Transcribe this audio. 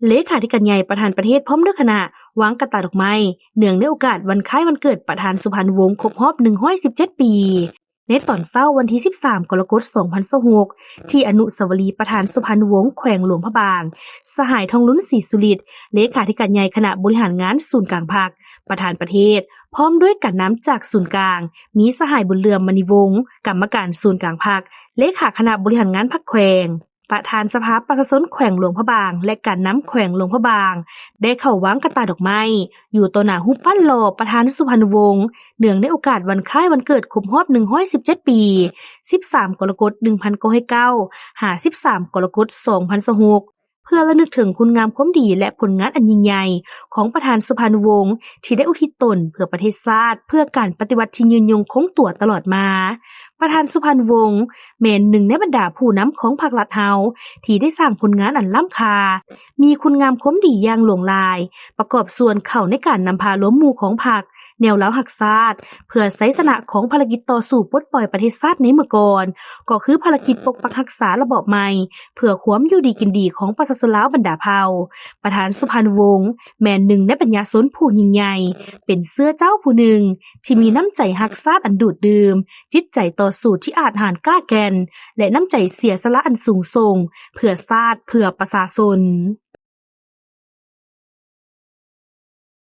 เลขาธิการใหญ่ประธานประเทศพร้อมด้วยคณะวางกระต่ายดอกไม้เนื่องในโอกาสวันคล้ายวันเกิดประธานสุพรรณวงศ์ครบรอบ117 ปีในตอนเช้าวันที่13กรกฎาคม2026ที่อนุสาวรีย์ประธานสุพรรณวงศ์แขวงหลวงพระบางสหายทองลุ้นศรีสุริตเลขาธิการใหญ่คณะบริหารงานศูนย์กลางพรรคประธานประเทศพร้อมด้วยกันน้ำจากศูนย์กลางมีสหายบุญเรืองมณีวงศ์กรรมการศูนย์กลางพรรคเลขาคณะบริหารงานพรรคแขวงประธานสภาประชาชนแขวงหลวงพระบางและการน้ำแขวงหลวงพระบางได้เข้าวางกระต่ายดอกไม้อยู่ต่อหน้ารูปปั้นหล่อประธานสุพรรณวงศ์เนื่องในโอกาสวันคล้ายวันเกิดครบรอบ117 ปี13กรกฎาคม1909 13กรกฎาคม2026เพื่อระลึกถึงคุณงามความดีและผลงานอันยิ่งใหญ่ของประธานสุพรรณวงศ์ที่ได้อุทิศตนเพื่อประเทศชาติเพื่อการปฏิวัติที่ยืนยงคงตัวตลอดมาประธานสุพรรณวงศ์แม่นหนึ่งในบรรดาผู้นำของพรรครัฐเฮาที่ได้สร้างผลงานอันล้ำค่ามีคุณงามความดีอย่างหลวงหลายประกอบส่วนเข้าในการนำพาล้มหมู่ของพรรคแนวเล้าหักชาติเพื่อไสสนะของภารกิจต่อสู้ปลดปล่อยประเทศชาติในเมื่อก่อนก็คือภารกิจปกปักรักษาระบอบใหม่เพื่อความอยู่ดีกินดีของประชาชนลาวบรรดาเผ่าประธานสุพรรณวงศ์แม่นหนึ่งในปัญญาชนผู้ยิ่งใหญ่เป็นเสื้อเจ้าผู้หนึ่งที่มีน้ำใจรักชาติอันดูดดื่มจิตใจต่อสู้ที่อาจหาญกล้าแก่นและน้ำใจเสียสละอันสูงส่งเพื่อชาติเพื่อประชาชน